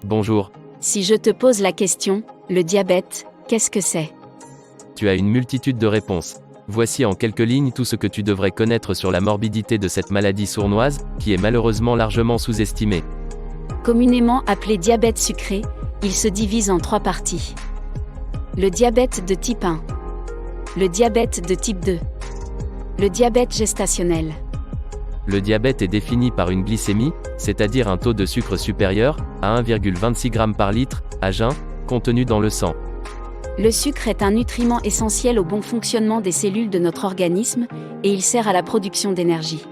Bonjour. Si je te pose la question, le diabète, qu'est-ce que c'est? Tu as une multitude de réponses. Voici en quelques lignes tout ce que tu devrais connaître sur la morbidité de cette maladie sournoise, qui est malheureusement largement sous-estimée. Communément appelé diabète sucré, il se divise en 3 parties. Le diabète de type 1. Le diabète de type 2. Le diabète gestationnel. Le diabète est défini par une glycémie, c'est-à-dire un taux de sucre supérieur à 1,26 g par litre, à jeun, contenu dans le sang. Le sucre est un nutriment essentiel au bon fonctionnement des cellules de notre organisme, et il sert à la production d'énergie.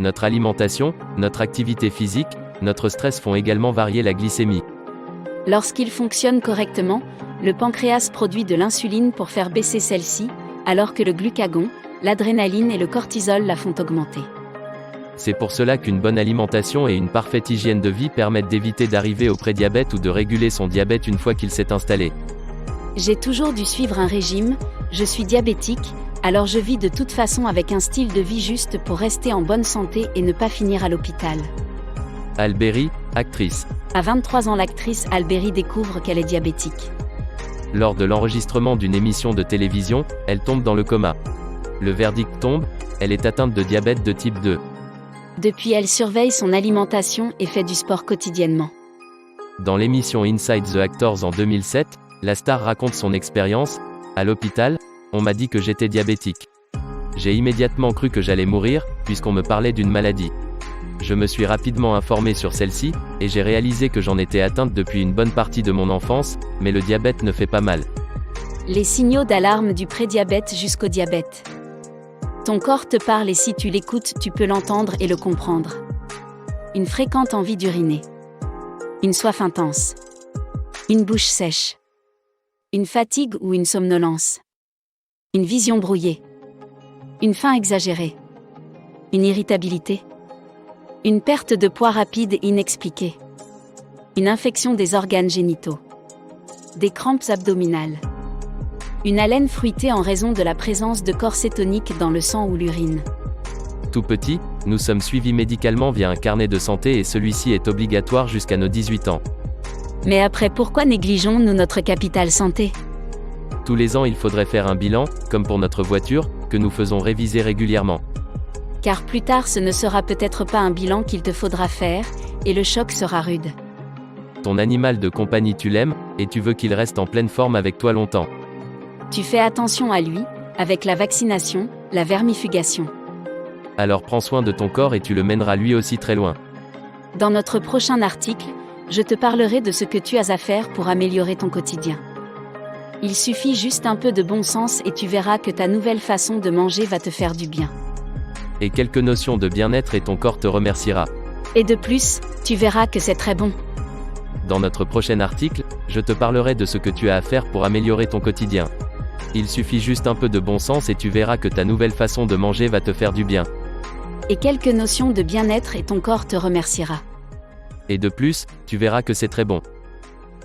Notre alimentation, notre activité physique, notre stress font également varier la glycémie. Lorsqu'il fonctionne correctement, le pancréas produit de l'insuline pour faire baisser celle-ci, alors que le glucagon, l'adrénaline et le cortisol la font augmenter. C'est pour cela qu'une bonne alimentation et une parfaite hygiène de vie permettent d'éviter d'arriver au prédiabète ou de réguler son diabète une fois qu'il s'est installé. J'ai toujours dû suivre un régime, je suis diabétique, alors je vis de toute façon avec un style de vie juste pour rester en bonne santé et ne pas finir à l'hôpital. Halle Berry, actrice. À 23 ans, l'actrice Halle Berry découvre qu'elle est diabétique. Lors de l'enregistrement d'une émission de télévision, elle tombe dans le coma. Le verdict tombe, elle est atteinte de diabète de type 2. Depuis, elle surveille son alimentation et fait du sport quotidiennement. Dans l'émission Inside the Actors en 2007, la star raconte son expérience. À l'hôpital, on m'a dit que j'étais diabétique. J'ai immédiatement cru que j'allais mourir, puisqu'on me parlait d'une maladie. Je me suis rapidement informé sur celle-ci, et j'ai réalisé que j'en étais atteinte depuis une bonne partie de mon enfance, mais le diabète ne fait pas mal. Les signaux d'alarme du prédiabète jusqu'au diabète. Ton corps te parle et si tu l'écoutes, tu peux l'entendre et le comprendre. Une fréquente envie d'uriner. Une soif intense. Une bouche sèche. Une fatigue ou une somnolence. Une vision brouillée. Une faim exagérée. Une irritabilité. Une perte de poids rapide et inexpliquée. Une infection des organes génitaux. Des crampes abdominales. Une haleine fruitée en raison de la présence de corps cétoniques dans le sang ou l'urine. Tout petit, nous sommes suivis médicalement via un carnet de santé et celui-ci est obligatoire jusqu'à nos 18 ans. Mais après, pourquoi négligeons-nous notre capital santé? Tous les ans, il faudrait faire un bilan, comme pour notre voiture, que nous faisons réviser régulièrement. Car plus tard, ce ne sera peut-être pas un bilan qu'il te faudra faire, et le choc sera rude. Ton animal de compagnie, tu l'aimes, et tu veux qu'il reste en pleine forme avec toi longtemps. Tu fais attention à lui, avec la vaccination, la vermifugation. Alors prends soin de ton corps et tu le mèneras lui aussi très loin. Dans notre prochain article, je te parlerai de ce que tu as à faire pour améliorer ton quotidien. Il suffit juste un peu de bon sens et tu verras que ta nouvelle façon de manger va te faire du bien. Et quelques notions de bien-être et ton corps te remerciera. Et de plus, tu verras que c'est très bon. Dans notre prochain article, je te parlerai de ce que tu as à faire pour améliorer ton quotidien. Il suffit juste un peu de bon sens et tu verras que ta nouvelle façon de manger va te faire du bien. Et quelques notions de bien-être et ton corps te remerciera. Et de plus, tu verras que c'est très bon.